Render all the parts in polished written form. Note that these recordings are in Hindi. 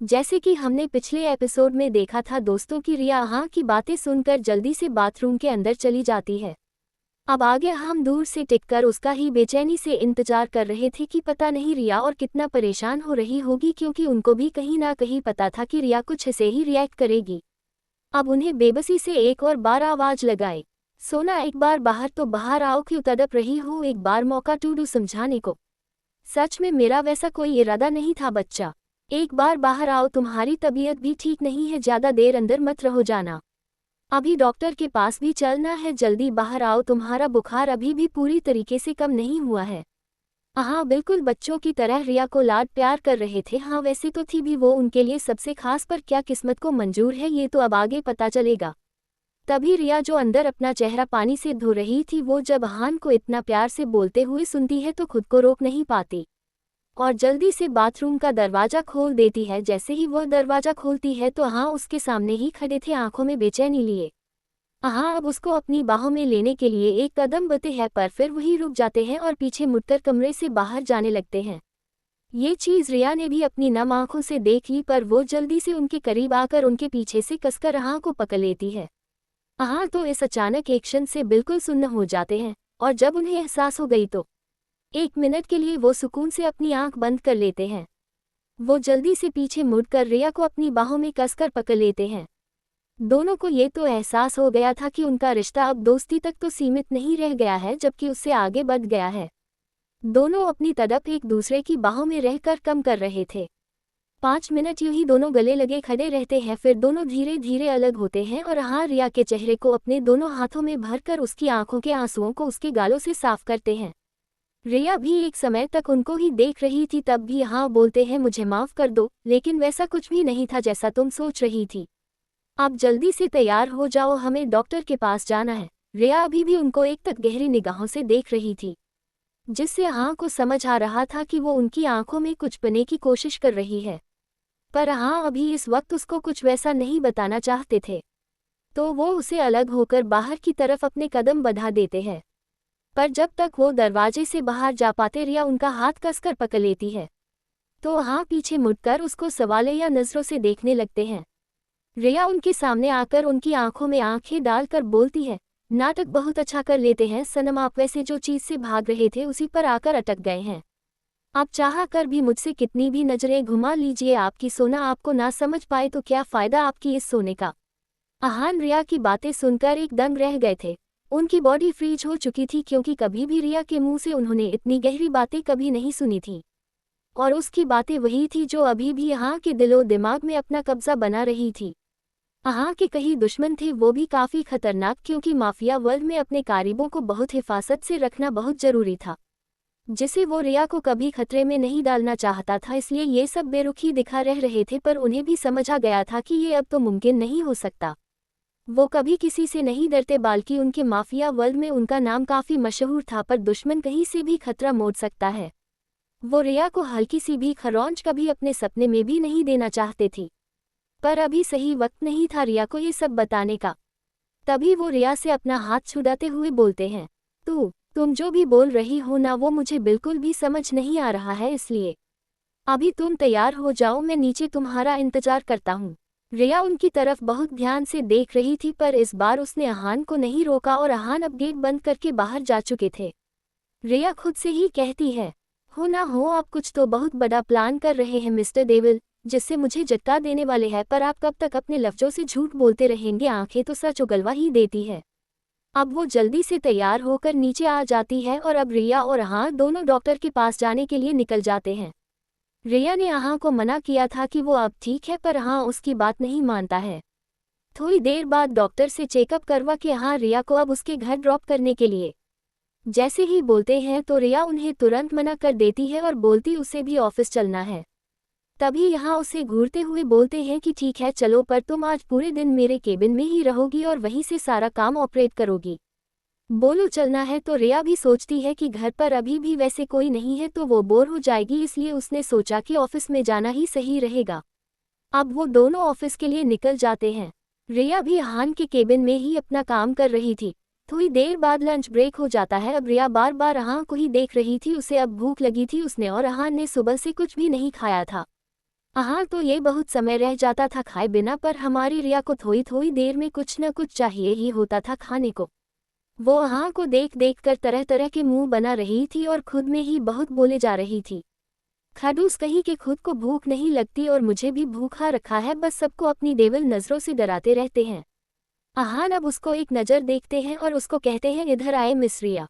जैसे कि हमने पिछले एपिसोड में देखा था दोस्तों की रिया अहा की बातें सुनकर जल्दी से बाथरूम के अंदर चली जाती है। अब आगे हम दूर से टिककर उसका ही बेचैनी से इंतजार कर रहे थे कि पता नहीं रिया और कितना परेशान हो रही होगी, क्योंकि उनको भी कहीं ना कहीं पता था कि रिया कुछ ऐसे ही रिएक्ट करेगी। अब उन्हें बेबसी से एक और बार आवाज लगाई, सोना एक बार बाहर तो बाहर आओ, क्यों तड़प रही हो, एक बार मौका टूडू समझाने को। सच में मेरा वैसा कोई इरादा नहीं था बच्चा, एक बार बाहर आओ, तुम्हारी तबीयत भी ठीक नहीं है, ज्यादा देर अंदर मत रहो, जाना अभी डॉक्टर के पास भी चलना है, जल्दी बाहर आओ, तुम्हारा बुखार अभी भी पूरी तरीके से कम नहीं हुआ है। हाँ बिल्कुल बच्चों की तरह रिया को लाड प्यार कर रहे थे। हाँ वैसे तो थी भी वो उनके लिए सबसे खास, पर क्या किस्मत को मंजूर है ये तो अब आगे पता चलेगा। तभी रिया जो अंदर अपना चेहरा पानी से धो रही थी, वो जब अहान को इतना प्यार से बोलते हुए सुनती है तो खुद को रोक नहीं पाती और जल्दी से बाथरूम का दरवाजा खोल देती है। जैसे ही वह दरवाजा खोलती है तो हाँ उसके सामने ही खड़े थे, आंखों में बेचैनी लिए। हाँ अब उसको अपनी बाहों में लेने के लिए एक कदम बढ़ते हैं, पर फिर वही रुक जाते हैं और पीछे मुड़कर कमरे से बाहर जाने लगते हैं। ये चीज़ रिया ने भी अपनी नम आंखों से देख ली, पर वो जल्दी से उनके करीब आकर उनके पीछे से कसकर हाँ को पकड़ लेती है। हाँ तो इस अचानक एक्शन से बिल्कुल सुन्न हो जाते हैं और जब उन्हें एहसास हो गई तो एक मिनट के लिए वो सुकून से अपनी आंख बंद कर लेते हैं। वो जल्दी से पीछे मुड़कर रिया को अपनी बाहों में कसकर पकड़ लेते हैं। दोनों को ये तो एहसास हो गया था कि उनका रिश्ता अब दोस्ती तक तो सीमित नहीं रह गया है, जबकि उससे आगे बढ़ गया है। दोनों अपनी तड़प एक दूसरे की बाहों में रहकर कम कर रहे थे। 5 मिनट यूं ही दोनों गले लगे खड़े रहते हैं, फिर दोनों धीरे धीरे अलग होते हैं और हाँ रिया के चेहरे को अपने दोनों हाथों में भरकर उसकी आंखों के आंसुओं को उसके गालों से साफ करते हैं। रिया भी एक समय तक उनको ही देख रही थी, तब भी हाँ बोलते हैं मुझे माफ़ कर दो, लेकिन वैसा कुछ भी नहीं था जैसा तुम सोच रही थी। आप जल्दी से तैयार हो जाओ, हमें डॉक्टर के पास जाना है। रिया अभी भी उनको एक तक गहरी निगाहों से देख रही थी, जिससे हाँ को समझ आ रहा था कि वो उनकी आंखों में कुछ पाने की कोशिश कर रही है, पर हाँ अभी इस वक्त उसको कुछ वैसा नहीं बताना चाहते थे। तो वो उसे अलग होकर बाहर की तरफ अपने कदम बढ़ा देते हैं, पर जब तक वो दरवाजे से बाहर जा पाते रिया उनका हाथ कसकर पकड़ लेती है। तो हाँ पीछे मुड़कर उसको सवाले या नज़रों से देखने लगते हैं। रिया उनके सामने आकर उनकी आंखों में आंखें डालकर बोलती है, नाटक बहुत अच्छा कर लेते हैं सनम, आप वैसे जो चीज़ से भाग रहे थे उसी पर आकर अटक गए हैं। आप चाह कर भी मुझसे कितनी भी नजरें घुमा लीजिए, आपकी सोना आपको ना समझ पाए तो क्या फ़ायदा आपकी इस सोने का। अहान रिया की बातें सुनकर एकदम रह गए थे। उनकी बॉडी फ्रीज हो चुकी थी, क्योंकि कभी भी रिया के मुंह से उन्होंने इतनी गहरी बातें कभी नहीं सुनी थी। और उसकी बातें वही थी जो अभी भी अहां के दिलो दिमाग में अपना कब्जा बना रही थी। अहां के कई दुश्मन थे, वो भी काफ़ी खतरनाक, क्योंकि माफिया वर्ल्ड में अपने कारिबों को बहुत हिफाजत से रखना बहुत ज़रूरी था, जिसे वो रिया को कभी खतरे में नहीं डालना चाहता था। इसलिए ये सब बेरुखी दिखा रह रहे थे, पर उन्हें भी समझ आ गया था कि ये अब तो मुमकिन नहीं हो सकता। वो कभी किसी से नहीं डरते, बल्कि उनके माफिया वर्ल्ड में उनका नाम काफ़ी मशहूर था, पर दुश्मन कहीं से भी खतरा मोड़ सकता है। वो रिया को हल्की सी भी खरोंच कभी अपने सपने में भी नहीं देना चाहते थी, पर अभी सही वक्त नहीं था रिया को ये सब बताने का। तभी वो रिया से अपना हाथ छुड़ाते हुए बोलते हैं, तुम जो भी बोल रही हो ना, वो मुझे बिल्कुल भी समझ नहीं आ रहा है, इसलिए अभी तुम तैयार हो जाओ, मैं नीचे तुम्हारा इंतजार करता हूँ। रिया उनकी तरफ बहुत ध्यान से देख रही थी, पर इस बार उसने अहान को नहीं रोका और अहान अब गेट बंद करके बाहर जा चुके थे। रिया खुद से ही कहती है, हो ना हो आप कुछ तो बहुत बड़ा प्लान कर रहे हैं मिस्टर देविल, जिससे मुझे झटका देने वाले हैं, पर आप कब तक अपने लफ्जों से झूठ बोलते रहेंगे, आंखें तो सच उगलवा ही देती है। अब वो जल्दी से तैयार होकर नीचे आ जाती है और अब रिया और अहान दोनों डॉक्टर के पास जाने के लिए निकल जाते हैं। रिया ने अहां को मना किया था कि वो अब ठीक है, पर अहां उसकी बात नहीं मानता है। थोड़ी देर बाद डॉक्टर से चेकअप करवा के अहां रिया को अब उसके घर ड्रॉप करने के लिए जैसे ही बोलते हैं तो रिया उन्हें तुरंत मना कर देती है और बोलती उसे भी ऑफिस चलना है। तभी यहाँ उसे घूरते हुए बोलते हैं कि ठीक है चलो, पर तुम आज पूरे दिन मेरे केबिन में ही रहोगी और वहीं से सारा काम ऑपरेट करोगी। बोलो चलना है तो रिया भी सोचती है कि घर पर अभी भी वैसे कोई नहीं है तो वो बोर हो जाएगी, इसलिए उसने सोचा कि ऑफिस में जाना ही सही रहेगा। अब वो दोनों ऑफिस के लिए निकल जाते हैं। रिया भी अहान के केबिन में ही अपना काम कर रही थी। थोड़ी देर बाद लंच ब्रेक हो जाता है। अब रिया बार बार अहान को ही देख रही थी, उसे अब भूख लगी थी उसने, और अहान ने सुबह से कुछ भी नहीं खाया था। हाँ तो ये बहुत समय रह जाता था खाए बिना, पर हमारी रिया को थोड़ी थोड़ी देर में कुछ न कुछ चाहिए ही होता था खाने को। वो हाँ को देख देख कर तरह तरह के मुंह बना रही थी और खुद में ही बहुत बोले जा रही थी। खड़ूस कहीं कि खुद को भूख नहीं लगती और मुझे भी भूखा रखा है, बस सबको अपनी देवल नजरों से डराते रहते हैं। अहान अब उसको एक नज़र देखते हैं और उसको कहते हैं, इधर आए मिस रिया।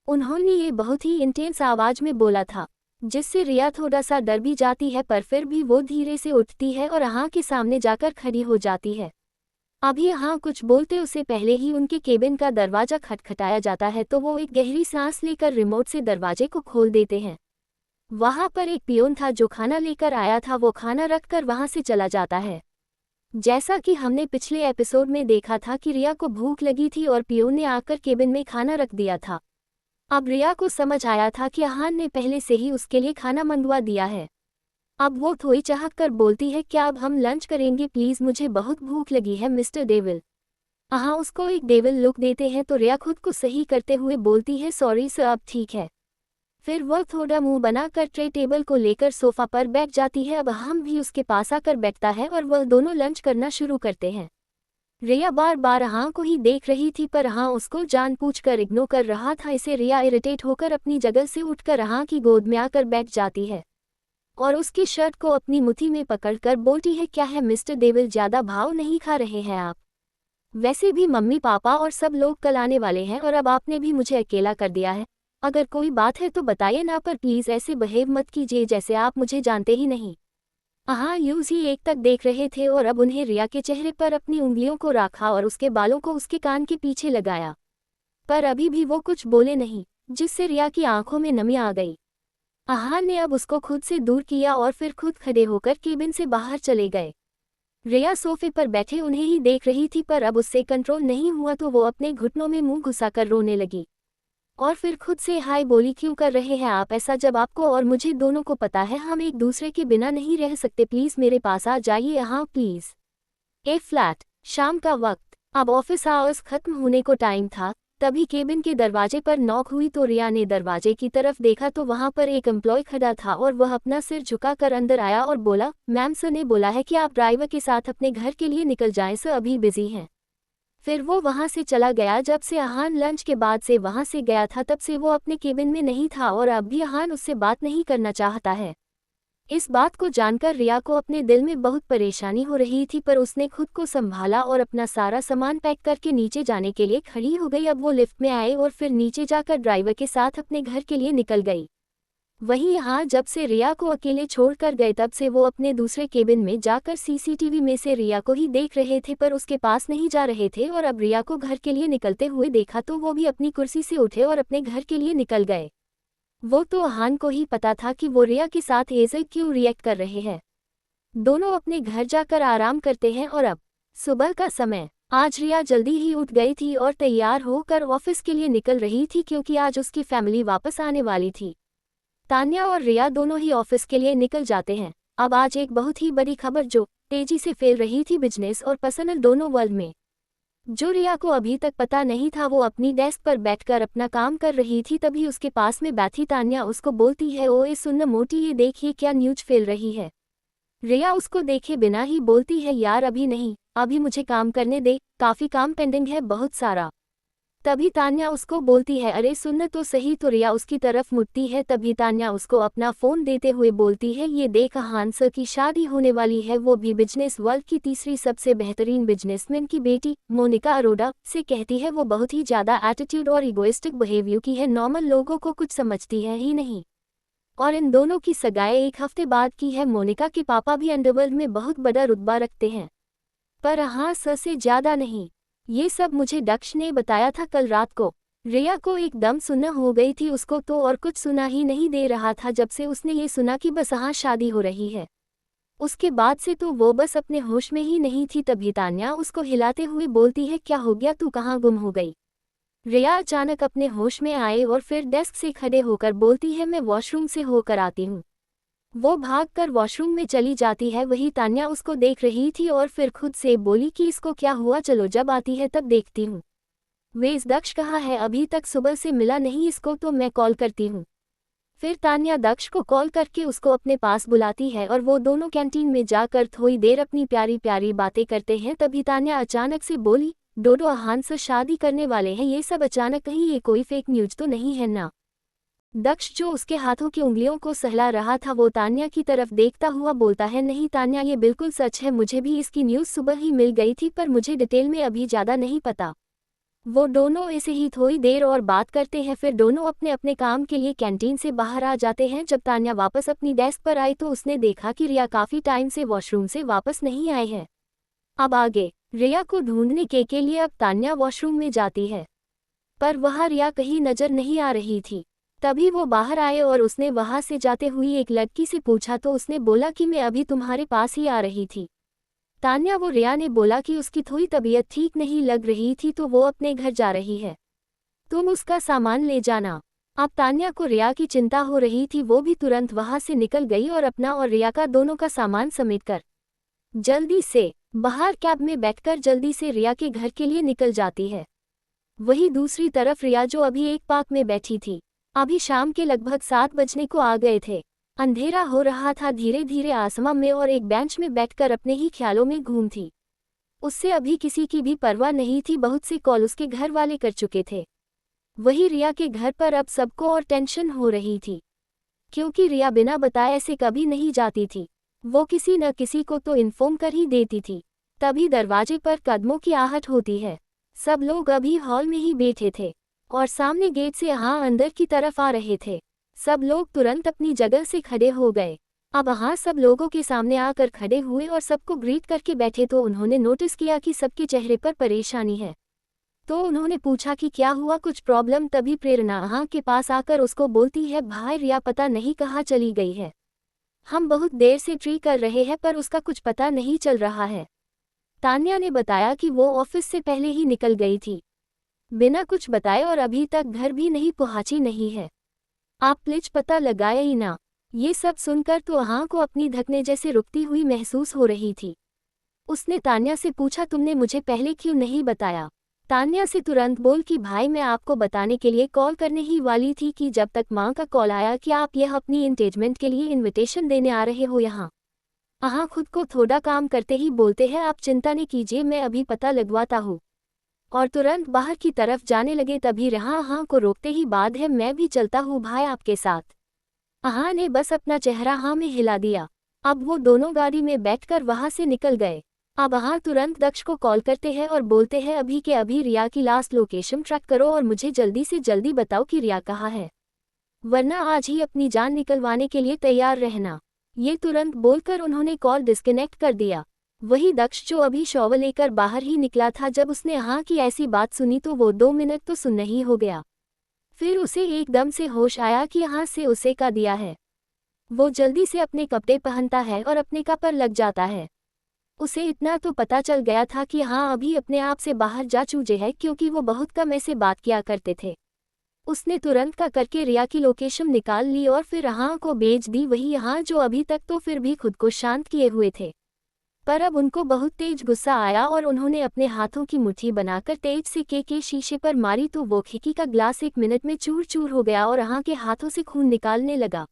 उन्होंने ये बहुत ही इंटेंस आवाज में बोला था, जिससे रिया थोड़ा सा डर भी जाती है, पर फिर भी वो धीरे से उठती है और अहां के सामने जाकर खड़ी हो जाती है। अभी अहां कुछ बोलते उससे पहले ही उनके केबिन का दरवाजा खटखटाया जाता है, तो वो एक गहरी सांस लेकर रिमोट से दरवाजे को खोल देते हैं। वहां पर एक पियोन था जो खाना लेकर आया था, वो खाना रखकर वहां से चला जाता है। जैसा कि हमने पिछले एपिसोड में देखा था कि रिया को भूख लगी थी और पियोन ने आकर केबिन में खाना रख दिया था। अब रिया को समझ आया था कि अहान ने पहले से ही उसके लिए खाना मंगवा दिया है। अब वो थोड़ी चाहक कर बोलती है, क्या अब हम लंच करेंगे प्लीज, मुझे बहुत भूख लगी है मिस्टर डेविल। अहां उसको एक डेविल लुक देते हैं तो रिया खुद को सही करते हुए बोलती है, सॉरी सर, अब ठीक है। फिर वह थोड़ा मुंह बनाकर ट्रे टेबल को लेकर सोफा पर बैठ जाती है। अब हम भी उसके पास आकर बैठता है और वह दोनों लंच करना शुरू करते हैं। रिया बार बार अहां को ही देख रही थी, पर अहां उसको जानबूझकर इग्नोर कर रहा था। इसे रिया इरिटेट होकर अपनी जगह से उठकर अहां की गोद में आकर बैठ जाती है और उसकी शर्ट को अपनी मुट्ठी में पकड़कर बोलती है, क्या है मिस्टर डेविल, ज्यादा भाव नहीं खा रहे हैं आप? वैसे भी मम्मी पापा और सब लोग कल आने वाले हैं और अब आपने भी मुझे अकेला कर दिया है। अगर कोई बात है तो बताइए ना, पर प्लीज ऐसे बिहेव मत कीजिए जैसे आप मुझे जानते ही नहीं। हाँ यूज ही एक तक देख रहे थे और अब उन्हें रिया के चेहरे पर अपनी उंगलियों को रखा और उसके बालों को उसके कान के पीछे लगाया, पर अभी भी वो कुछ बोले नहीं, जिससे रिया की आंखों में नमी आ गई। आहान ने अब उसको खुद से दूर किया और फिर खुद खड़े होकर केबिन से बाहर चले गए। रिया सोफे पर बैठे उन्हें ही देख रही थी, पर अब उससे कंट्रोल नहीं हुआ तो वो अपने घुटनों में मुंह घुसाकर रोने लगी और फिर खुद से हाय बोली, क्यों कर रहे हैं आप ऐसा, जब आपको और मुझे दोनों को पता है हम एक दूसरे के बिना नहीं रह सकते, प्लीज मेरे पास आ जाइए यहाँ प्लीज। A flat. शाम का वक्त, अब ऑफिस आवर्स खत्म होने को टाइम था। तभी केबिन के दरवाजे पर नॉक हुई तो रिया ने दरवाजे की तरफ देखा तो वहां पर एक एम्प्लॉय खड़ा था और वह अपना सिर झुकाकर अंदर आया और बोला, मैम सर ने बोला है कि आप ड्राइवर के साथ अपने घर के लिए निकल जाएं, सर अभी बिजी हैं। फिर वो वहां से चला गया। जब से अहान लंच के बाद से वहां से गया था तब से वो अपने केबिन में नहीं था और अब भी अहान उससे बात नहीं करना चाहता है। इस बात को जानकर रिया को अपने दिल में बहुत परेशानी हो रही थी, पर उसने खुद को संभाला और अपना सारा सामान पैक करके नीचे जाने के लिए खड़ी हो गई। अब वो लिफ्ट में आए और फिर नीचे जाकर ड्राइवर के साथ अपने घर के लिए निकल गई। वहीं यहाँ जब से रिया को अकेले छोड़कर गए तब से वो अपने दूसरे केबिन में जाकर सीसीटीवी में से रिया को ही देख रहे थे, पर उसके पास नहीं जा रहे थे। और अब रिया को घर के लिए निकलते हुए देखा तो वो भी अपनी कुर्सी से उठे और अपने घर के लिए निकल गए। वो तो अहान को ही पता था कि वो रिया के साथ ऐसे क्यों रिएक्ट कर रहे हैं। दोनों अपने घर जाकर आराम करते हैं और अब सुबह का समय। आज रिया जल्दी ही उठ गई थी और तैयार होकर ऑफिस के लिए निकल रही थी, क्योंकि आज उसकी फैमिली वापस आने वाली थी। तान्या और रिया दोनों ही ऑफिस के लिए निकल जाते हैं। अब आज एक बहुत ही बड़ी खबर जो तेजी से फैल रही थी बिजनेस और पर्सनल दोनों वर्ल्ड में, जो रिया को अभी तक पता नहीं था। वो अपनी डेस्क पर बैठकर अपना काम कर रही थी, तभी उसके पास में बैठी तान्या उसको बोलती है, ओए सुन मोटी, ये देखिए क्या न्यूज फैल रही है। रिया उसको देखे बिना ही बोलती है, यार अभी नहीं, अभी मुझे काम करने दे, काफी काम पेंडिंग है बहुत सारा। तभी तान्या उसको बोलती है, अरे सुन तो सही। तो रिया उसकी तरफ मुड़ती है, तभी तान्या उसको अपना फोन देते हुए बोलती है, ये देख अहान सर की शादी होने वाली है, वो भी बिजनेस वर्ल्ड की तीसरी सबसे बेहतरीन बिजनेसमैन की बेटी मोनिका अरोड़ा से। कहती है वो बहुत ही ज्यादा एटीट्यूड और इगोइस्टिक बिहेवियर की है, नॉर्मल लोगों को कुछ समझती है ही नहीं। और इन दोनों की सगाई एक हफ्ते बाद की है। मोनिका के पापा भी अंडरवर्ल्ड में बहुत बड़ा रुतबा रखते हैं, पर हाँ सर से ज्यादा नहीं। ये सब मुझे दक्ष ने बताया था कल रात को। रिया को एकदम सुना हो गई थी, उसको तो और कुछ सुना ही नहीं दे रहा था। जब से उसने ये सुना कि बस हाँ शादी हो रही है, उसके बाद से तो वो बस अपने होश में ही नहीं थी। तभी तान्या उसको हिलाते हुए बोलती है, क्या हो गया, तू कहाँ गुम हो गई? रिया अचानक अपने होश में आए और फिर डेस्क से खड़े होकर बोलती है, मैं वॉशरूम से होकर आती हूँ। वो भागकर वॉशरूम में चली जाती है। वही तान्या उसको देख रही थी और फिर खुद से बोली कि इसको क्या हुआ, चलो जब आती है तब देखती हूँ। वे इस दक्ष कहाँ है, अभी तक सुबह से मिला नहीं इसको, तो मैं कॉल करती हूँ। फिर तान्या दक्ष को कॉल करके उसको अपने पास बुलाती है और वो दोनों कैंटीन में जाकर थोड़ी देर अपनी प्यारी प्यारी बातें करते हैं। तभी तान्या अचानक से बोली, डोडो अहान से शादी करने वाले हैं, ये सब अचानक कहीं ये कोई फेक न्यूज तो नहीं है ना। दक्ष जो उसके हाथों की उंगलियों को सहला रहा था वो तान्या की तरफ देखता हुआ बोलता है, नहीं तान्या ये बिल्कुल सच है, मुझे भी इसकी न्यूज़ सुबह ही मिल गई थी पर मुझे डिटेल में अभी ज़्यादा नहीं पता। वो दोनों ऐसे ही थोड़ी देर और बात करते हैं, फिर दोनों अपने अपने काम के लिए कैंटीन से बाहर आ जाते हैं। जब तान्या वापस अपनी डेस्क पर आई तो उसने देखा कि रिया काफ़ी टाइम से वॉशरूम से वापस नहीं आए हैं। अब आगे रिया को ढूंढने के लिए अब तान्या वॉशरूम में जाती है, पर वहाँ रिया कहीं नजर नहीं आ रही थी। तभी वो बाहर आए और उसने वहाँ से जाते हुए एक लड़की से पूछा तो उसने बोला कि मैं अभी तुम्हारे पास ही आ रही थी। तान्या वो रिया ने बोला कि उसकी थोड़ी तबीयत ठीक नहीं लग रही थी तो वो अपने घर जा रही है, तुम उसका सामान ले जाना। अब तान्या को रिया की चिंता हो रही थी, वो भी तुरंत वहां से निकल गई और अपना और रिया का दोनों का सामान समेटकर जल्दी से बाहर कैब में बैठकर जल्दी से रिया के घर के लिए निकल जाती है। वहीं दूसरी तरफ रिया जो अभी एक पार्क में बैठी थी, अभी शाम के लगभग 7 बजने को आ गए थे, अंधेरा हो रहा था धीरे धीरे आसमान में, और एक बेंच में बैठकर अपने ही ख्यालों में घूम थी। उससे अभी किसी की भी परवाह नहीं थी, बहुत से कॉल उसके घर वाले कर चुके थे। वही रिया के घर पर अब सबको और टेंशन हो रही थी, क्योंकि रिया बिना बताए ऐसे कभी नहीं जाती थी, वो किसी न किसी को तो इन्फॉर्म कर ही देती थी। तभी दरवाजे पर कदमों की आहट होती है, सब लोग अभी हॉल में ही बैठे थे और सामने गेट से यहाँ अंदर की तरफ आ रहे थे। सब लोग तुरंत अपनी जगह से खड़े हो गए। अब यहाँ सब लोगों के सामने आकर खड़े हुए और सबको ग्रीट करके बैठे तो उन्होंने नोटिस किया कि सबके चेहरे पर परेशानी है, तो उन्होंने पूछा कि क्या हुआ, कुछ प्रॉब्लम। तभी प्रेरणा यहाँ के पास आकर उसको बोलती है, भाई रिया पता नहीं कहाँ चली गई है, हम बहुत देर से ट्री कर रहे हैं पर उसका कुछ पता नहीं चल रहा है। तान्या ने बताया कि वो ऑफिस से पहले ही निकल गई थी, बिना कुछ बताए, और अभी तक घर भी नहीं पहुंची नहीं है, आप प्लीज पता लगाए ही ना। ये सब सुनकर तो अहाँ को अपनी धड़कनें जैसे रुकती हुई महसूस हो रही थी। उसने तान्या से पूछा, तुमने मुझे पहले क्यों नहीं बताया। तान्या से तुरंत बोल कि भाई मैं आपको बताने के लिए कॉल करने ही वाली थी कि जब तक माँ का कॉल आया कि आप यह अपनी एंगेजमेंट के लिए इनविटेशन देने आ रहे हो यहाँ। अहाँ खुद को थोड़ा काम करते ही बोलते हैं, आप चिंता नहीं कीजिए, मैं अभी पता लगवाता हूँ, और तुरंत बाहर की तरफ जाने लगे। तभी रहा अहाँ को रोकते ही, बाद है मैं भी चलता हूँ भाई आपके साथ। अहाँ ने बस अपना चेहरा हाँ में हिला दिया। अब वो दोनों गाड़ी में बैठकर वहां से निकल गए। अब अहाँ तुरंत दक्ष को कॉल करते हैं और बोलते हैं, अभी के अभी रिया की लास्ट लोकेशन ट्रैक करो और मुझे जल्दी से जल्दी बताओ कि रिया कहाँ है, वरना आज ही अपनी जान निकलवाने के लिए तैयार रहना। ये तुरंत बोलकर उन्होंने कॉल डिस्कनेक्ट कर दिया। वही दक्ष जो अभी शॉवर लेकर बाहर ही निकला था, जब उसने हाँ की ऐसी बात सुनी तो वो 2 मिनट तो सुन नहीं हो गया, फिर उसे एकदम से होश आया कि यहाँ से उसे का दिया है। वो जल्दी से अपने कपड़े पहनता है और अपने का पर लग जाता है। उसे इतना तो पता चल गया था कि हाँ अभी अपने आप से बाहर जा चुके हैं, क्योंकि वो बहुत कम ऐसे बात किया करते थे। उसने तुरंत का करके रिया की लोकेशन निकाल ली और फिर यहाँ को भेज दी, वही यहाँ जो अभी तक तो फिर भी खुद को शांत किए हुए थे, पर अब उनको बहुत तेज गुस्सा आया और उन्होंने अपने हाथों की मुट्ठी बनाकर तेज से के शीशे पर मारी तो वो खिड़की का ग्लास 1 मिनट में चूर चूर हो गया और अहाँ के हाथों से खून निकालने लगा।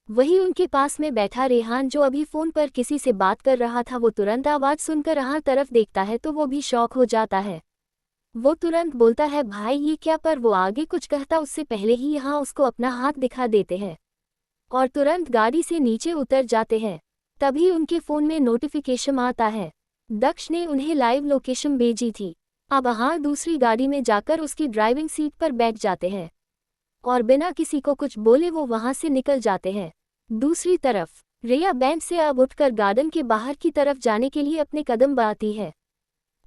वही उनके पास में बैठा रेहान जो अभी फोन पर किसी से बात कर रहा था, वो तुरंत आवाज सुनकर अहाँ तरफ देखता है तो वो भी शॉक हो जाता है। वो तुरंत बोलता है, भाई ये क्या, पर वो आगे कुछ कहता उससे पहले ही यहाँ उसको अपना हाथ दिखा देते हैं और तुरंत गाड़ी से नीचे उतर जाते हैं। तभी उनके फ़ोन में नोटिफिकेशन आता है, दक्ष ने उन्हें लाइव लोकेशन भेजी थी। अब हाँ दूसरी गाड़ी में जाकर उसकी ड्राइविंग सीट पर बैठ जाते हैं और बिना किसी को कुछ बोले वो वहाँ से निकल जाते हैं। दूसरी तरफ रिया बेंच से अब उठकर गार्डन के बाहर की तरफ जाने के लिए अपने कदम बढ़ाती है,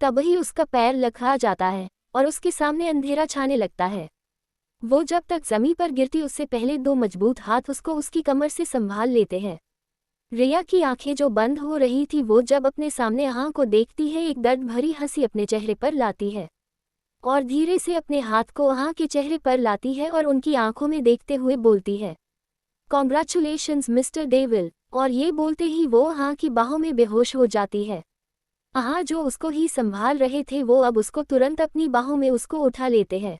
तभी उसका पैर लखा जाता है और उसके सामने अंधेरा छाने लगता है। वो जब तक जमीन पर गिरती उससे पहले 2 मजबूत हाथ उसको उसकी कमर से संभाल लेते हैं। रिया की आंखें जो बंद हो रही थी, वो जब अपने सामने अहाँ को देखती है एक दर्द भरी हंसी अपने चेहरे पर लाती है और धीरे से अपने हाथ को अहाँ के चेहरे पर लाती है और उनकी आंखों में देखते हुए बोलती है, कॉन्ग्रेचुलेशंस मिस्टर डेविल। और ये बोलते ही वो अहाँ की बाहों में बेहोश हो जाती है। अहाँ जो उसको ही संभाल रहे थे वो अब उसको तुरंत अपनी बाहों में उसको उठा लेते हैं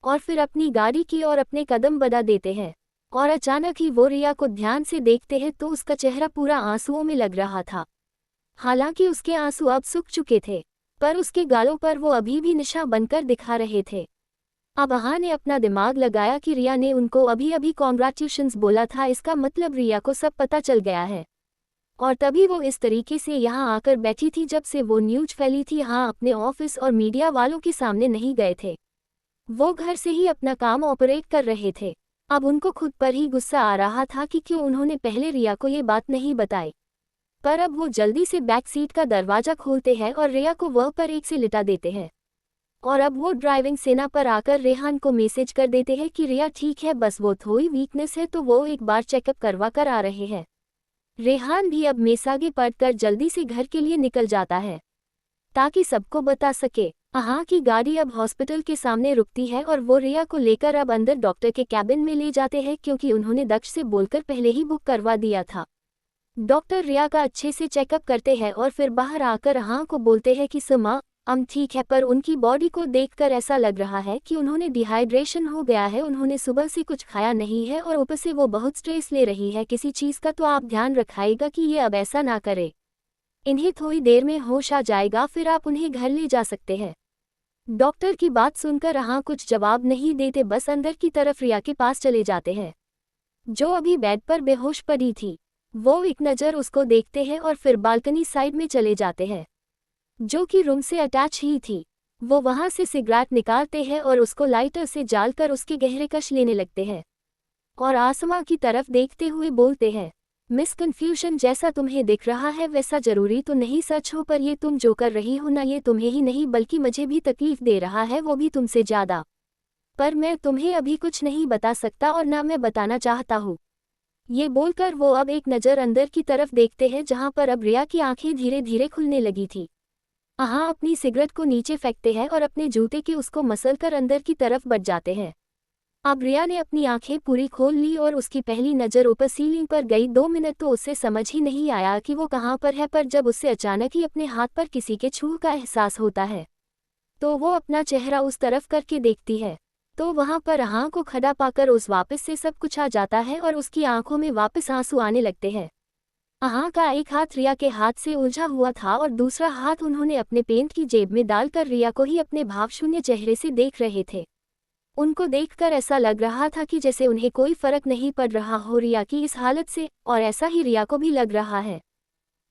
और फिर अपनी गाड़ी की ओर अपने कदम बढ़ा देते हैं। और अचानक ही वो रिया को ध्यान से देखते हैं तो उसका चेहरा पूरा आंसुओं में लग रहा था। हालांकि उसके आंसू अब सूख चुके थे, पर उसके गालों पर वो अभी भी निशान बनकर दिखा रहे थे। अब आहा ने अपना दिमाग लगाया कि रिया ने उनको अभी अभी कॉन्ग्रेचुलेशंस बोला था, इसका मतलब रिया को सब पता चल गया है। और तभी वो इस तरीके से यहाँ आकर बैठी थी जब से वो न्यूज फैली थी। हाँ, अपने ऑफिस और मीडिया वालों के सामने नहीं गए थे, वो घर से ही अपना काम ऑपरेट कर रहे थे। अब उनको खुद पर ही गुस्सा आ रहा था कि क्यों उन्होंने पहले रिया को ये बात नहीं बताई। पर अब वो जल्दी से बैक सीट का दरवाजा खोलते हैं और रिया को वह पर एक से लिटा देते हैं। और अब वो ड्राइविंग सेना पर आकर रेहान को मैसेज कर देते हैं कि रिया ठीक है, बस वो थोड़ी वीकनेस है तो वो एक बार चेकअप करवा कर आ रहे हैं। रेहान भी अब मेसागे पढ़कर जल्दी से घर के लिए निकल जाता है ताकि सबको बता सके। आहा की गाड़ी अब हॉस्पिटल के सामने रुकती है और वो रिया को लेकर अब अंदर डॉक्टर के कैबिन में ले जाते हैं, क्योंकि उन्होंने दक्ष से बोलकर पहले ही बुक करवा दिया था। डॉक्टर रिया का अच्छे से चेकअप करते हैं और फिर बाहर आकर आहा को बोलते हैं कि समा ठीक है, पर उनकी बॉडी को देखकर ऐसा लग रहा है कि उन्होंने डिहाइड्रेशन हो गया है, उन्होंने सुबह से कुछ खाया नहीं है और ऊपर से वो बहुत स्ट्रेस ले रही है किसी चीज़ का, तो आप ध्यान रखाइएगा कि ये अब ऐसा ना करे। इन्हें थोड़ी देर में होश आ जाएगा, फिर आप उन्हें घर ले जा सकते हैं। डॉक्टर की बात सुनकर आहा कुछ जवाब नहीं देते, बस अंदर की तरफ रिया के पास चले जाते हैं जो अभी बेड पर बेहोश पड़ी थी। वो एक नज़र उसको देखते हैं और फिर बालकनी साइड में चले जाते हैं जो कि रूम से अटैच ही थी। वो वहां से सिगरेट निकालते हैं और उसको लाइटर से जालकर उसके गहरे कश लेने लगते हैं और आसमां की तरफ देखते हुए बोलते हैं, मिस कन्फ्यूजन, जैसा तुम्हें दिख रहा है वैसा जरूरी तो नहीं सच हो, पर ये तुम जो कर रही हो ना, ये तुम्हें ही नहीं बल्कि मुझे भी तकलीफ दे रहा है, वो भी तुमसे ज़्यादा। पर मैं तुम्हें अभी कुछ नहीं बता सकता और ना मैं बताना चाहता हूँ। ये बोलकर वो अब एक नज़र अंदर की तरफ देखते हैं जहाँ पर अब रिया की आंखें धीरे धीरे खुलने लगी थी। आहा अपनी सिगरेट को नीचे फेंकते हैं और अपने जूते की उसको मसलकर अंदर की तरफ बढ़ जाते हैं। अब रिया ने अपनी आंखें पूरी खोल ली और उसकी पहली नज़र ऊपर सीलिंग पर गई। 2 मिनट तो उससे समझ ही नहीं आया कि वो कहाँ पर है, पर जब उससे अचानक ही अपने हाथ पर किसी के छू का एहसास होता है तो वो अपना चेहरा उस तरफ करके देखती है, तो वहाँ पर आहा को खड़ा पाकर उस वापस से सब कुछ आ जाता है और उसकी आंखों में वापस आंसू आने लगते हैं। आहा का एक हाथ रिया के हाथ से उलझा हुआ था और दूसरा हाथ उन्होंने अपने पेंट की जेब में डालकर रिया को ही अपने भावशून्य चेहरे से देख रहे थे। उनको देखकर ऐसा लग रहा था कि जैसे उन्हें कोई फर्क नहीं पड़ रहा हो रिया की इस हालत से, और ऐसा ही रिया को भी लग रहा है।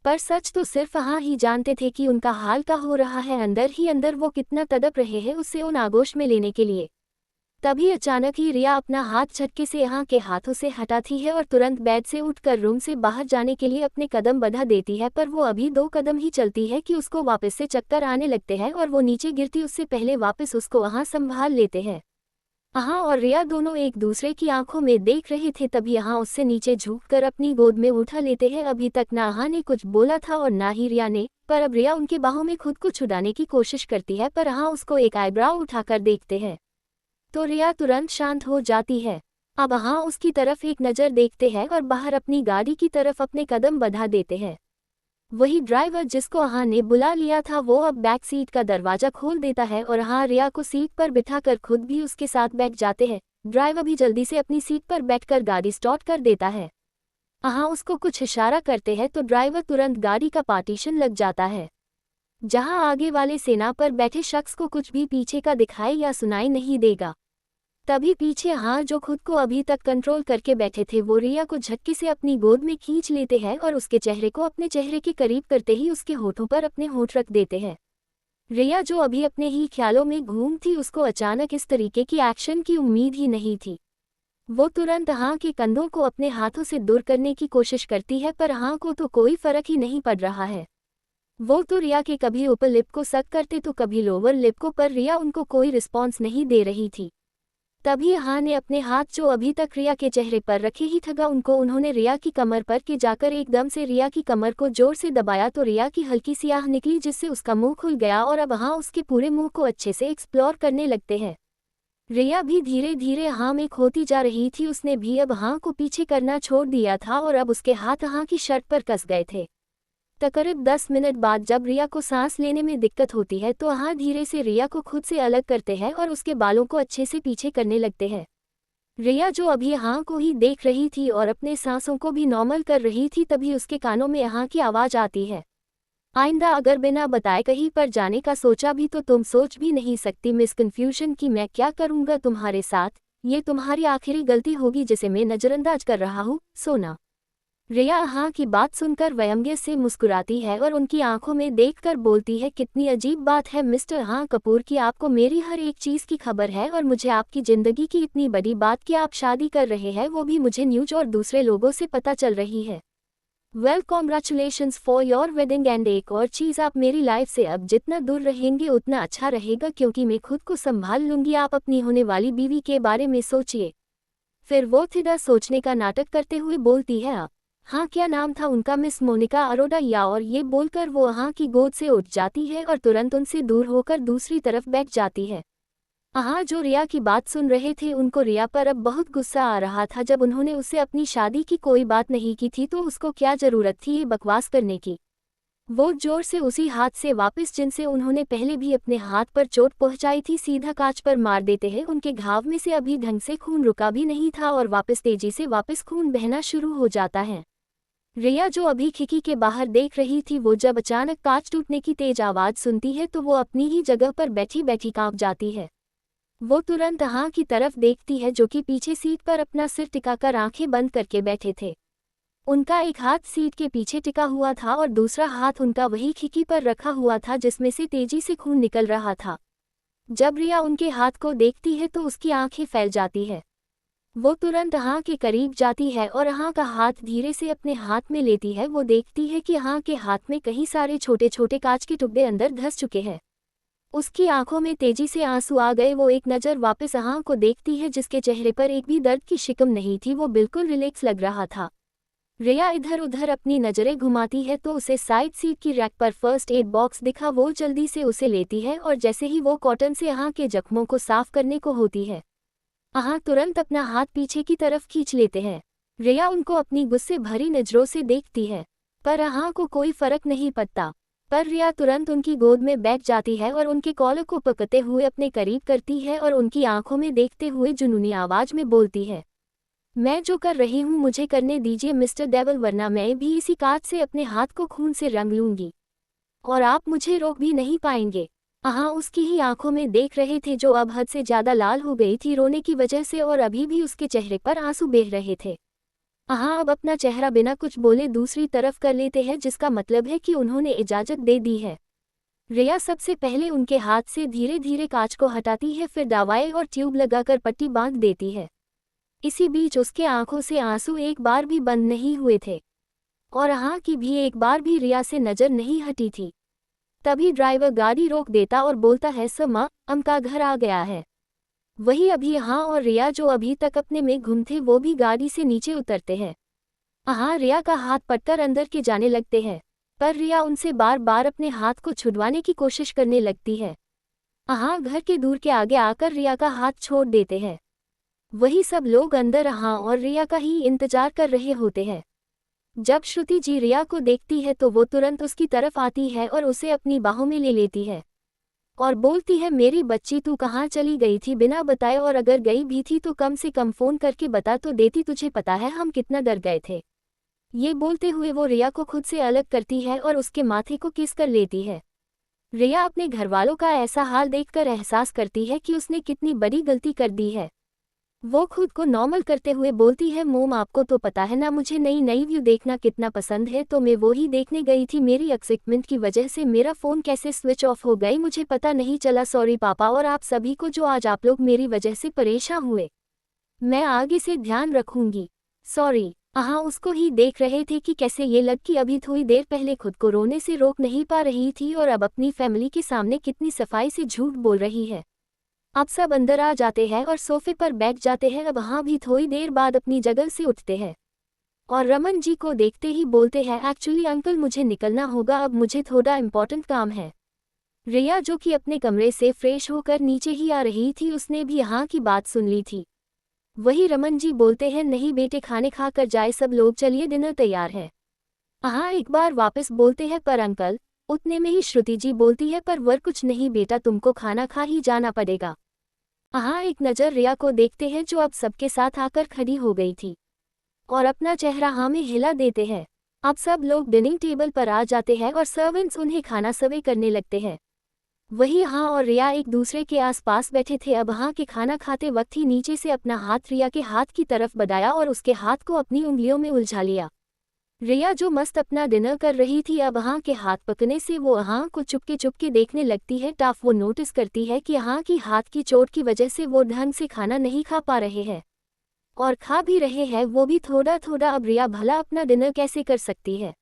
पर सच तो सिर्फ आहा ही जानते थे कि उनका हाल क्या हो रहा है। अंदर ही अंदर वो कितना तड़प रहे हैं उससे उन आगोश में लेने के लिए। तभी अचानक ही रिया अपना हाथ झटके से आहा के हाथों से हटाती है और तुरंत बेड से उठकर रूम से बाहर जाने के लिए अपने कदम बढ़ा देती है, पर वो अभी 2 कदम ही चलती है कि उसको वापस से चक्कर आने लगते हैं और वो नीचे गिरती उससे पहले वापस उसको आहा संभाल लेते हैं। आहा और रिया दोनों एक दूसरे की आंखों में देख रहे थे, तभी आहा उससे नीचे झुककर अपनी गोद में उठा लेते हैं। अभी तक ना आहा ने कुछ बोला था और ना ही रिया ने, पर अब रिया उनके बाहों में खुद को छुड़ाने की कोशिश करती है, पर आहा उसको एक आईब्राउ उठाकर देखते हैं तो रिया तुरंत शांत हो जाती है। अब आहा उसकी तरफ एक नज़र देखते हैं और बाहर अपनी गाड़ी की तरफ अपने कदम बढ़ा देते हैं। वही ड्राइवर जिसको आहा ने बुला लिया था वो अब बैक सीट का दरवाज़ा खोल देता है और आहा रिया को सीट पर बिठाकर खुद भी उसके साथ बैठ जाते हैं। ड्राइवर भी जल्दी से अपनी सीट पर बैठकर गाड़ी स्टार्ट कर देता है। आहा उसको कुछ इशारा करते हैं तो ड्राइवर तुरंत गाड़ी का पार्टीशन लग जाता है, जहां आगे वाले सेना पर बैठे शख्स को कुछ भी पीछे का दिखाई या सुनाई नहीं देगा। तभी पीछे आहा जो खुद को अभी तक कंट्रोल करके बैठे थे वो रिया को झटके से अपनी गोद में खींच लेते हैं और उसके चेहरे को अपने चेहरे के करीब करते ही उसके होठों पर अपने होठ रख देते हैं। रिया जो अभी अपने ही ख्यालों में घूम थी उसको अचानक इस तरीके की एक्शन की उम्मीद ही नहीं थी। वो तुरंत आहा के कंधों को अपने हाथों से दूर करने की कोशिश करती है, पर आहा को तो कोई फर्क ही नहीं पड़ रहा है। वो तो रिया के कभी ऊपर लिप को सक करते तो कभी लोअर लिप को, पर रिया उनको कोई रिस्पॉन्स नहीं दे रही थी। तभी आहा ने अपने हाथ जो अभी तक रिया के चेहरे पर रखे ही था उनको उन्होंने रिया की कमर पर के जाकर एकदम से रिया की कमर को जोर से दबाया तो रिया की हल्की सी आह निकली जिससे उसका मुंह खुल गया और अब आहा उसके पूरे मुंह को अच्छे से एक्सप्लोर करने लगते हैं। रिया भी धीरे धीरे आहा में खोती जा रही थी, उसने भी अब आहा को पीछे करना छोड़ दिया था और अब उसके हाथ आहा की शर्ट पर कस गए थे। तकरीब 10 मिनट बाद जब रिया को सांस लेने में दिक्कत होती है तो आहा धीरे से रिया को खुद से अलग करते हैं और उसके बालों को अच्छे से पीछे करने लगते हैं। रिया जो अभी हाँ को ही देख रही थी और अपने सांसों को भी नॉर्मल कर रही थी, तभी उसके कानों में हाँ की आवाज़ आती है। आइंदा अगर बिना बताए कहीं पर जाने का सोचा भी तो तुम सोच भी नहीं सकती मिस कन्फ्यूजन कि मैं क्या करूँगा तुम्हारे साथ। ये तुम्हारी आखिरी गलती होगी जिसे मैं नज़रअंदाज कर रहा हूँ, सोना। रिया हाँ की बात सुनकर व्यंग्य से मुस्कुराती है और उनकी आंखों में देखकर बोलती है, कितनी अजीब बात है मिस्टर हाँ कपूर की आपको मेरी हर एक चीज़ की खबर है और मुझे आपकी ज़िंदगी की इतनी बड़ी बात कि आप शादी कर रहे हैं वो भी मुझे न्यूज़ और दूसरे लोगों से पता चल रही है। Well congratulations for your wedding and एक और चीज़, आप मेरी लाइफ से अब जितना दूर रहेंगे उतना अच्छा रहेगा क्योंकि मैं खुद को संभाल लूँगी। आप अपनी होने वाली बीवी के बारे में सोचिए। फिर वो थोड़ा सोचने का नाटक करते हुए बोलती है, हाँ क्या नाम था उनका, मिस मोनिका अरोड़ा या, और ये बोलकर वो हाँ की गोद से उठ जाती है और तुरंत उनसे दूर होकर दूसरी तरफ बैठ जाती है। हाँ जो रिया की बात सुन रहे थे उनको रिया पर अब बहुत गुस्सा आ रहा था। जब उन्होंने उससे अपनी शादी की कोई बात नहीं की थी तो उसको क्या ज़रूरत थी ये बकवास करने की। वो जोर से उसी हाथ से वापस जिनसे उन्होंने पहले भी अपने हाथ पर चोट पहुंचाई थी सीधा कांच पर मार देते हैं। उनके घाव में से अभी ढंग से खून रुका भी नहीं था और वापस तेजी से वापस खून बहना शुरू हो जाता है। रिया जो अभी खिड़की के बाहर देख रही थी वो जब अचानक कांच टूटने की तेज आवाज़ सुनती है तो वो अपनी ही जगह पर बैठी बैठी कांप जाती है। वो तुरंत हाँ की तरफ देखती है जो कि पीछे सीट पर अपना सिर टिकाकर आंखें बंद करके बैठे थे। उनका एक हाथ सीट के पीछे टिका हुआ था और दूसरा हाथ उनका वही खिड़की पर रखा हुआ था जिसमें से तेजी से खून निकल रहा था। जब रिया उनके हाथ को देखती है तो उसकी आंखें फैल जाती है। वो तुरंत हाँ के करीब जाती है और हाँ का हाथ धीरे से अपने हाथ में लेती है। वो देखती है कि हाँ के हाथ में कई सारे छोटे छोटे कांच के टुकड़े अंदर धंस चुके हैं। उसकी आंखों में तेजी से आंसू आ गए। वो एक नज़र वापस हाँ को देखती है जिसके चेहरे पर एक भी दर्द की शिकन नहीं थी, वो बिल्कुल रिलैक्स लग रहा था। रिया इधर उधर अपनी नज़रें घुमाती है तो उसे साइड सीट की रैक पर फर्स्ट एड बॉक्स दिखा। वो जल्दी से उसे लेती है और जैसे ही वो कॉटन से हाँ के जख्मों को साफ करने को होती है, हाँ तुरंत अपना हाथ पीछे की तरफ खींच लेते हैं। रिया उनको अपनी गुस्से भरी नज़रों से देखती है पर हाँ को कोई फर्क नहीं पड़ता। पर रिया तुरंत उनकी गोद में बैठ जाती है और उनके कॉलर को पकड़ते हुए अपने करीब करती है और उनकी आंखों में देखते हुए जुनूनी आवाज़ में बोलती है, मैं जो कर रही हूँ मुझे करने दीजिए मिस्टर डेवल, वरना मैं भी इसी कांच से अपने हाथ को खून से रंग लूँगी और आप मुझे रोक भी नहीं पाएंगे। हाँ उसकी ही आंखों में देख रहे थे जो अब हद से ज़्यादा लाल हो गई थी रोने की वजह से और अभी भी उसके चेहरे पर आंसू बह रहे थे। हाँ अब अपना चेहरा बिना कुछ बोले दूसरी तरफ कर लेते हैं जिसका मतलब है कि उन्होंने इजाज़त दे दी है। रिया सबसे पहले उनके हाथ से धीरे धीरे कांच को हटाती है, फिर दवाई और ट्यूब लगाकर पट्टी बांध देती है। इसी बीच उसके आंखों से आंसू एक बार भी बंद नहीं हुए थे और हाँ की भी एक बार भी रिया से नज़र नहीं हटी थी। तभी ड्राइवर गाड़ी रोक देता और बोलता है, समा अम का घर आ गया है। वही अभी हाँ और रिया जो अभी तक अपने में गुम थे वो भी गाड़ी से नीचे उतरते हैं। हाँ रिया का हाथ पकड़कर अंदर के जाने लगते हैं पर रिया उनसे बार बार अपने हाथ को छुड़वाने की कोशिश करने लगती है। हाँ घर के दूर के आगे आकर रिया का हाथ छोड़ देते हैं। वही सब लोग अंदर हाँ और रिया का ही इंतजार कर रहे होते हैं। जब श्रुति जी रिया को देखती है तो वो तुरंत उसकी तरफ आती है और उसे अपनी बाहों में ले लेती है और बोलती है, मेरी बच्ची तू कहाँ चली गई थी बिना बताए, और अगर गई भी थी तो कम से कम फ़ोन करके बता तो देती, तुझे पता है हम कितना डर गए थे। ये बोलते हुए वो रिया को खुद से अलग करती है और उसके माथे को किस कर लेती है। रिया अपने घरवालों का ऐसा हाल देखकर एहसास करती है कि उसने कितनी बड़ी गलती कर दी है। वो खुद को नॉर्मल करते हुए बोलती है, मोम आपको तो पता है ना मुझे नई नई व्यू देखना कितना पसंद है, तो मैं वो ही देखने गई थी। मेरी एक्साइटमेंट की वजह से मेरा फ़ोन कैसे स्विच ऑफ हो गई मुझे पता नहीं चला। सॉरी पापा और आप सभी को जो आज आप लोग मेरी वजह से परेशान हुए। मैं आगे से ध्यान रखूंगी। सॉरी। हाँ उसको ही देख रहे थे कि कैसे ये लड़की अभी थोड़ी देर पहले खुद को रोने से रोक नहीं पा रही थी और अब अपनी फैमिली के सामने कितनी सफाई से झूठ बोल रही है। अब सब अंदर आ जाते हैं और सोफे पर बैठ जाते हैं। अब हाँ भी थोड़ी देर बाद अपनी जगह से उठते हैं और रमन जी को देखते ही बोलते हैं, एक्चुअली अंकल मुझे निकलना होगा, अब मुझे थोड़ा इम्पोर्टेंट काम है। रिया जो कि अपने कमरे से फ्रेश होकर नीचे ही आ रही थी उसने भी हाँ की बात सुन ली थी। वही रमन जी बोलते हैं, नहीं बेटे खाने खा कर जाए सब लोग, चलिए डिनर तैयार है। हाँ एक बार वापस बोलते हैं, पर अंकल। उतने में ही श्रुति जी बोलती है, पर वर कुछ नहीं बेटा तुमको खाना खा ही जाना पड़ेगा। हाँ, एक नज़र रिया को देखते हैं जो अब सबके साथ आकर खड़ी हो गई थी और अपना चेहरा हाँ में हिला देते हैं। अब सब लोग डिनिंग टेबल पर आ जाते हैं और सर्वेंट्स उन्हें खाना सर्व करने लगते हैं। वही हाँ और रिया एक दूसरे के आसपास बैठे थे। अब हाँ के खाना खाते वक्त ही नीचे से अपना हाथ रिया के हाथ की तरफ बढ़ाया और उसके हाथ को अपनी उंगलियों में उलझा लिया। रिया जो मस्त अपना डिनर कर रही थी, अब हाँ के हाथ पकने से वो हाँ को चुपके चुपके देखने लगती है। टाफ वो नोटिस करती है कि हाँ की हाथ की चोट की वजह से वो ढंग से खाना नहीं खा पा रहे हैं और खा भी रहे हैं वो भी थोड़ा थोड़ा। अब रिया भला अपना डिनर कैसे कर सकती है।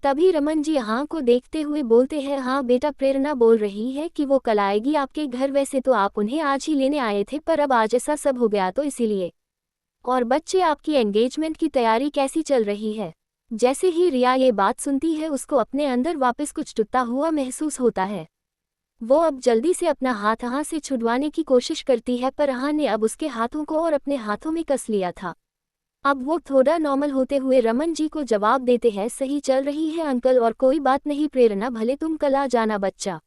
तभी रमन जी हाँ को देखते हुए बोलते हैं, हाँ बेटा, प्रेरणा बोल रही है कि वो कल आएगी आपके घर। वैसे तो आप उन्हें आज ही लेने आए थे पर अब आज ऐसा सब हो गया तो इसीलिए। और बच्चे, आपकी एंगेजमेंट की तैयारी कैसी चल रही है। जैसे ही रिया ये बात सुनती है उसको अपने अंदर वापस कुछ टूटा हुआ महसूस होता है। वो अब जल्दी से अपना हाथ हाँ से छुड़वाने की कोशिश करती है पर हाँ ने अब उसके हाथों को और अपने हाथों में कस लिया था। अब वो थोड़ा नॉर्मल होते हुए रमन जी को जवाब देते हैं, सही चल रही है अंकल और कोई बात नहीं प्रेरणा, भले तुम कल आ जाना। बच्चा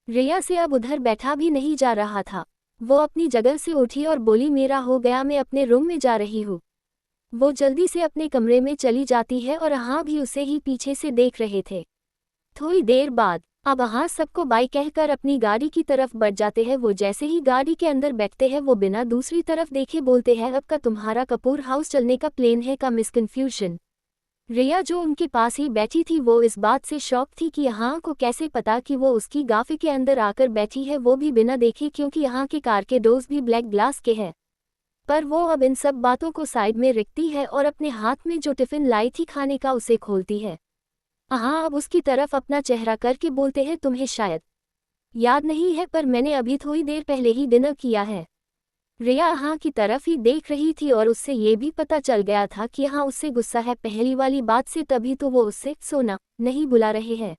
रिया से अब उधर बैठा भी नहीं जा रहा था। वो अपनी जगह से उठी और बोली, मेरा हो गया, मैं अपने रूम में जा रही हूँ। वो जल्दी से अपने कमरे में चली जाती है और हाँ भी उसे ही पीछे से देख रहे थे। थोड़ी देर बाद अब हाँ सबको बाय कहकर अपनी गाड़ी की तरफ बढ़ जाते हैं। वो जैसे ही गाड़ी के अंदर बैठते हैं वो बिना दूसरी तरफ देखे बोलते हैं, अब का तुम्हारा कपूर हाउस चलने का प्लान है का। Miss confusion. रिया जो उनके पास ही बैठी थी वो इस बात से शॉक थी कि यहाँ को कैसे पता कि वो उसकी गाफे के अंदर आकर बैठी है, वो भी बिना देखे, क्योंकि यहाँ के कार के डोर्स भी ब्लैक ग्लास के हैं। पर वो अब इन सब बातों को साइड में रखती है और अपने हाथ में जो टिफिन लाई थी खाने का उसे खोलती है। हाँ अब उसकी तरफ अपना चेहरा करके बोलते हैं, तुम्हें शायद याद नहीं है पर मैंने अभी थोड़ी देर पहले ही डिनर किया है। रिया हाँ की तरफ ही देख रही थी और उससे ये भी पता चल गया था कि हाँ उससे गुस्सा है पहली वाली बात से, तभी तो वो उससे सोना नहीं बुला रहे हैं।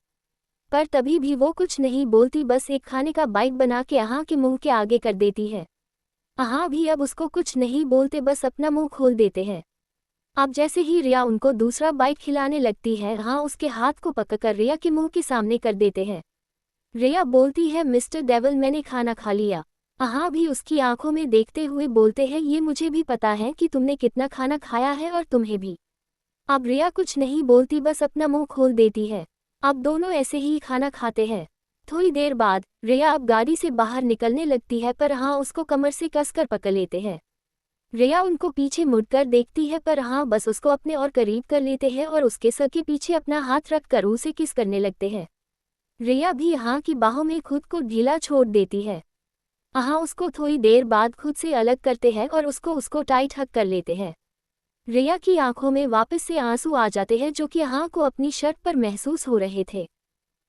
पर तभी भी वो कुछ नहीं बोलती, बस एक खाने का बाइट बना के हाँ के मुंह के आगे कर देती है। हाँ भी अब उसको कुछ नहीं बोलते, बस अपना मुंह खोल देते हैं। अब जैसे ही रिया उनको दूसरा बाइट खिलाने लगती है, हाँ उसके हाथ को पकड़कर रिया के मुंह के सामने कर देते हैं। रिया बोलती है, मिस्टर डेविल, मैंने खाना खा लिया। हाँ भी उसकी आंखों में देखते हुए बोलते हैं, ये मुझे भी पता है कि तुमने कितना खाना खाया है और तुम्हें भी। अब रिया कुछ नहीं बोलती, बस अपना मुंह खोल देती है। अब दोनों ऐसे ही खाना खाते हैं। थोड़ी देर बाद रिया अब गाड़ी से बाहर निकलने लगती है पर हाँ उसको कमर से कसकर पकड़ लेते हैं। रिया उनको पीछे मुड़कर देखती है पर हाँ बस उसको अपने और करीब कर लेते हैं और उसके सर के पीछे अपना हाथ रखकर उसे किस करने लगते हैं। रिया भी हाँ की बाहों में खुद को ढीला छोड़ देती है। हाँ उसको थोड़ी देर बाद खुद से अलग करते हैं और उसको टाइट हक कर लेते हैं। रिया की आंखों में वापस से आंसू आ जाते हैं जो कि हाँ को अपनी शर्ट पर महसूस हो रहे थे।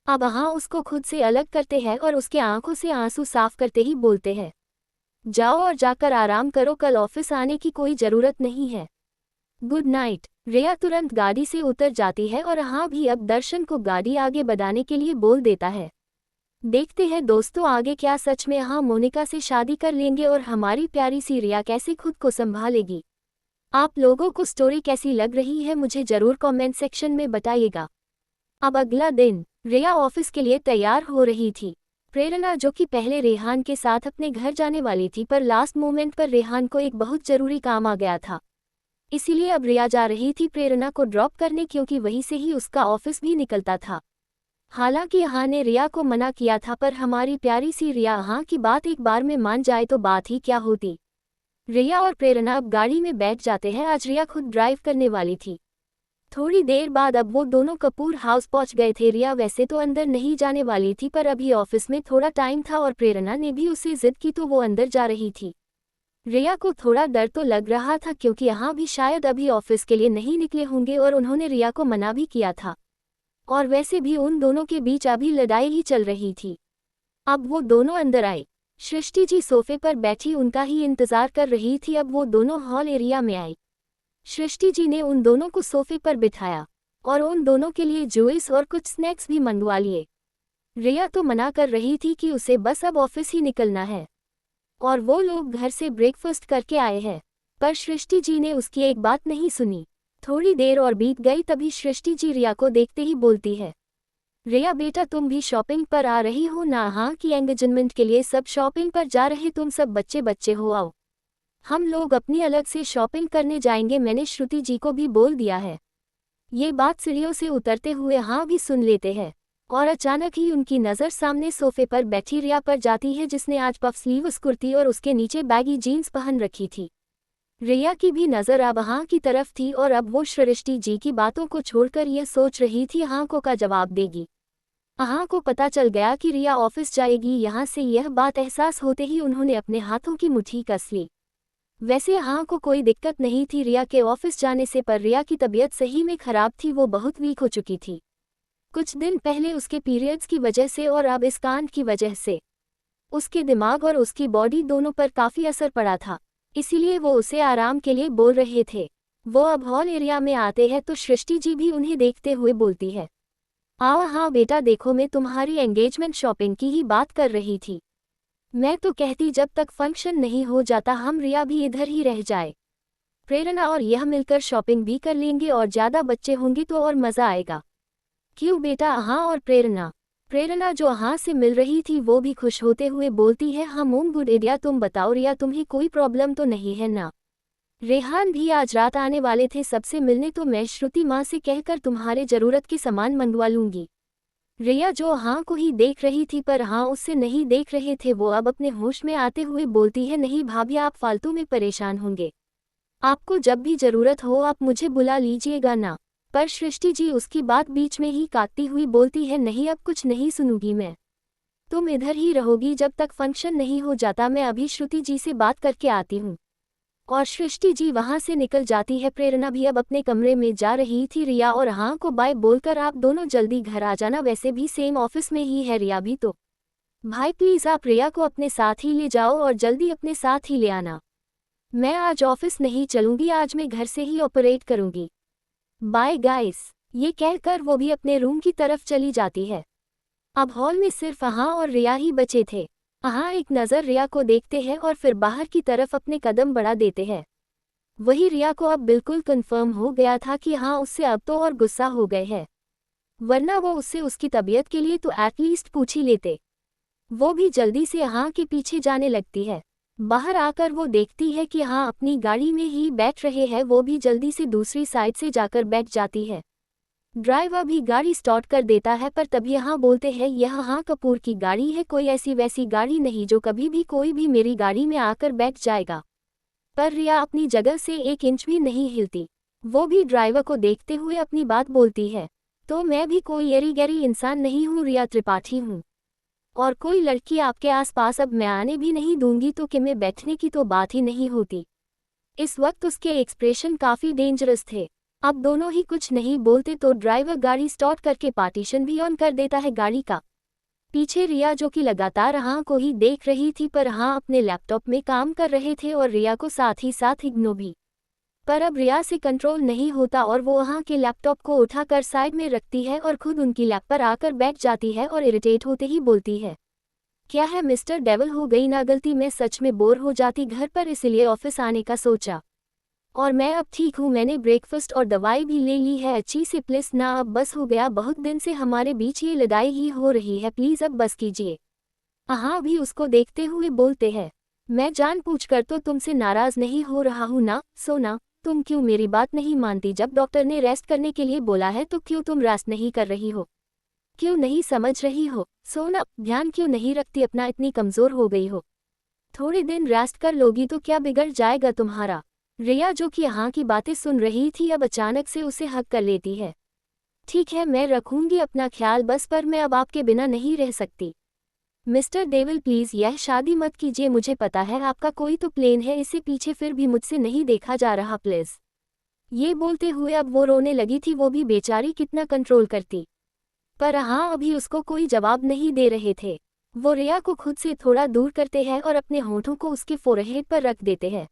अब हाँ उसको खुद से अलग करते हैं और उसके आंखों से आंसू साफ करते ही बोलते हैं, जाओ और जाकर आराम करो, कल ऑफिस आने की कोई जरूरत नहीं है। Good night. रिया तुरंत गाड़ी से उतर जाती है और हाँ भी अब दर्शन को गाड़ी आगे बढ़ाने के लिए बोल देता है। देखते हैं दोस्तों आगे क्या सच में हाँ मोनिका से शादी कर लेंगे और हमारी प्यारी सी रिया कैसे खुद को संभालेगी। आप लोगों को स्टोरी कैसी लग रही है मुझे जरूर कमेंट सेक्शन में बताइएगा। अब अगला दिन रिया ऑफिस के लिए तैयार हो रही थी। प्रेरणा जो कि पहले रेहान के साथ अपने घर जाने वाली थी पर लास्ट मोमेंट पर रेहान को एक बहुत जरूरी काम आ गया था, इसीलिए अब रिया जा रही थी प्रेरणा को ड्रॉप करने, क्योंकि वहीं से ही उसका ऑफिस भी निकलता था। हालांकि हाँ ने रिया को मना किया था पर हमारी प्यारी सी रिया हाँ की बात एक बार में मान जाए तो बात ही क्या होती। रिया और प्रेरणा अब गाड़ी में बैठ जाते हैं। आज रिया खुद ड्राइव करने वाली थी। थोड़ी देर बाद अब वो दोनों कपूर हाउस पहुंच गए थे। रिया वैसे तो अंदर नहीं जाने वाली थी पर अभी ऑफिस में थोड़ा टाइम था और प्रेरणा ने भी उससे जिद की तो वो अंदर जा रही थी। रिया को थोड़ा डर तो लग रहा था क्योंकि यहाँ भी शायद अभी ऑफिस के लिए नहीं निकले होंगे और उन्होंने रिया को मना भी किया था और वैसे भी उन दोनों के बीच अभी लड़ाई ही चल रही थी। अब वो दोनों अंदर आए। सृष्टि जी सोफे पर बैठी उनका ही इंतजार कर रही थी। अब वो दोनों हॉल एरिया में आई। सृष्टि जी ने उन दोनों को सोफे पर बिठाया और उन दोनों के लिए जूस और कुछ स्नैक्स भी मंगवा लिए। रिया तो मना कर रही थी कि उसे बस अब ऑफिस ही निकलना है और वो लोग घर से ब्रेकफास्ट करके आए हैं, पर सृष्टि जी ने उसकी एक बात नहीं सुनी। थोड़ी देर और बीत गई, तभी सृष्टि जी रिया को देखते ही बोलती है, रिया बेटा तुम भी शॉपिंग पर आ रही हो ना? हाँ कि एंगेजमेंट के लिए सब शॉपिंग पर जा रहे, तुम सब बच्चे बच्चे हो, आओ हम लोग अपनी अलग से शॉपिंग करने जाएंगे, मैंने श्रुति जी को भी बोल दिया है। ये बात सीढ़ियों से उतरते हुए हाँ भी सुन लेते हैं और अचानक ही उनकी नज़र सामने सोफे पर बैठी रिया पर जाती है, जिसने आज पफ स्लीव्स कुर्ती और उसके नीचे बैगी जीन्स पहन रखी थी। रिया की भी नज़र अब हाँ की तरफ थी और अब वो सृष्टि जी की बातों को छोड़कर यह सोच रही थी हाँ को का जवाब देगी। हाँ को पता चल गया कि रिया ऑफिस जाएगी, यहाँ से यह बात एहसास होते ही उन्होंने अपने हाथों की मुट्ठी कस ली। वैसे हाँ को कोई दिक्कत नहीं थी रिया के ऑफिस जाने से, पर रिया की तबीयत सही में खराब थी, वो बहुत वीक हो चुकी थी कुछ दिन पहले उसके पीरियड्स की वजह से और अब इस कांड की वजह से उसके दिमाग और उसकी बॉडी दोनों पर काफ़ी असर पड़ा था, इसीलिए वो उसे आराम के लिए बोल रहे थे। वो अब हॉल एरिया में आते हैं तो सृष्टि जी भी उन्हें देखते हुए बोलती है, आओ हाँ बेटा देखो, मैं तुम्हारी एंगेजमेंट शॉपिंग की ही बात कर रही थी। मैं तो कहती जब तक फंक्शन नहीं हो जाता हम रिया भी इधर ही रह जाए, प्रेरणा और यह मिलकर शॉपिंग भी कर लेंगे और ज़्यादा बच्चे होंगे तो और मज़ा आएगा। क्यों बेटा? हाँ और प्रेरणा जो हाँ से मिल रही थी वो भी खुश होते हुए बोलती है, हाँ मोम गुड आइडिया, तुम बताओ रिया तुम्हें कोई प्रॉब्लम तो नहीं है ना? रेहान भी आज रात आने वाले थे सबसे मिलने, तो मैं श्रुति माँ से कहकर तुम्हारे ज़रूरत के सामान मंगवा लूँगी। रिया जो हाँ को ही देख रही थी पर हाँ उससे नहीं देख रहे थे, वो अब अपने होश में आते हुए बोलती है, नहीं भाभी आप फालतू में परेशान होंगे, आपको जब भी ज़रूरत हो आप मुझे बुला लीजिएगा ना। पर सृष्टि जी उसकी बात बीच में ही काटती हुई बोलती है, नहीं अब कुछ नहीं सुनूंगी मैं, तुम इधर ही रहोगी जब तक फंक्शन नहीं हो जाता, मैं अभी श्रुति जी से बात करके आती हूँ। और सृष्टि जी वहाँ से निकल जाती है। प्रेरणा भी अब अपने कमरे में जा रही थी। रिया और हाँ को बाय बोलकर आप दोनों जल्दी घर आ जाना, वैसे भी सेम ऑफिस में ही है रिया भी तो। भाई प्लीज़ आप रिया को अपने साथ ही ले जाओ और जल्दी अपने साथ ही ले आना, मैं आज ऑफिस नहीं चलूँगी, आज मैं घर से ही ऑपरेट करूँगी, बाय गाइस। ये कहकर वो भी अपने रूम की तरफ चली जाती है। अब हॉल में सिर्फ अहा और रिया ही बचे थे। अहा एक नज़र रिया को देखते हैं और फिर बाहर की तरफ अपने कदम बढ़ा देते हैं। वही रिया को अब बिल्कुल कंफर्म हो गया था कि हाँ उससे अब तो और गुस्सा हो गए हैं, वरना वो उससे उसकी तबीयत के लिए तो एटलीस्ट पूछ ही लेते। वो भी जल्दी से हाँ के पीछे जाने लगती है। बाहर आकर वो देखती है कि हाँ अपनी गाड़ी में ही बैठ रहे हैं, वो भी जल्दी से दूसरी साइड से जाकर बैठ जाती है। ड्राइवर भी गाड़ी स्टार्ट कर देता है, पर तभी हाँ बोलते हैं, यह हाँ कपूर की गाड़ी है, कोई ऐसी वैसी गाड़ी नहीं जो कभी भी कोई भी मेरी गाड़ी में आकर बैठ जाएगा। पर रिया अपनी जगह से एक इंच भी नहीं हिलती। वो भी ड्राइवर को देखते हुए अपनी बात बोलती है, तो मैं भी कोई एरी गैरी इंसान नहीं हूँ, रिया त्रिपाठी हूँ, और कोई लड़की आपके आसपास अब मैं आने भी नहीं दूंगी, तो कि मैं बैठने की तो बात ही नहीं होती। इस वक्त उसके एक्सप्रेशन काफ़ी डेंजरस थे। अब दोनों ही कुछ नहीं बोलते तो ड्राइवर गाड़ी स्टार्ट करके पार्टीशन भी ऑन कर देता है गाड़ी का। पीछे रिया जो कि लगातार हाँ को ही देख रही थी, पर हाँ अपने लैपटॉप में काम कर रहे थे और रिया को साथ ही साथ इग्नो भी। पर अब रिया से कंट्रोल नहीं होता और वो वहाँ के लैपटॉप को उठाकर साइड में रखती है और खुद उनकी लैप पर आकर बैठ जाती है और इरिटेट होते ही बोलती है, क्या है मिस्टर डेविल, हो गई ना गलती, मैं सच में बोर हो जाती घर पर, इसलिए ऑफिस आने का सोचा, और मैं अब ठीक हूँ, मैंने ब्रेकफास्ट और दवाई भी ले ली है अच्छी से, प्लीज ना अब बस हो गया, बहुत दिन से हमारे बीच ये लड़ाई ही हो रही है, प्लीज़ अब बस कीजिए। हाँ भी उसको देखते हुए बोलते हैं, मैं जानबूझकर तो तुमसे नाराज़ नहीं हो रहा हूँ ना, सोना तुम क्यों मेरी बात नहीं मानती, जब डॉक्टर ने रेस्ट करने के लिए बोला है तो क्यों तुम रेस्ट नहीं कर रही हो, क्यों नहीं समझ रही हो, सोना ध्यान क्यों नहीं रखती अपना, इतनी कमज़ोर हो गई हो, थोड़े दिन रेस्ट कर लोगी तो क्या बिगड़ जाएगा तुम्हारा। रिया जो कि हाँ की बातें सुन रही थी अब अचानक से उसे हक कर लेती है, ठीक है मैं रखूंगी अपना ख्याल बस, पर मैं अब आपके बिना नहीं रह सकती। मिस्टर डेविल प्लीज़ यह शादी मत कीजिए, मुझे पता है आपका कोई तो प्लेन है इससे पीछे, फिर भी मुझसे नहीं देखा जा रहा प्लीज़। ये बोलते हुए अब वो रोने लगी थी, वो भी बेचारी कितना कंट्रोल करती, पर हाँ अभी उसको कोई जवाब नहीं दे रहे थे। वो रिया को खुद से थोड़ा दूर करते हैं और अपने होठों को उसके फोरहेड पर रख देते हैं।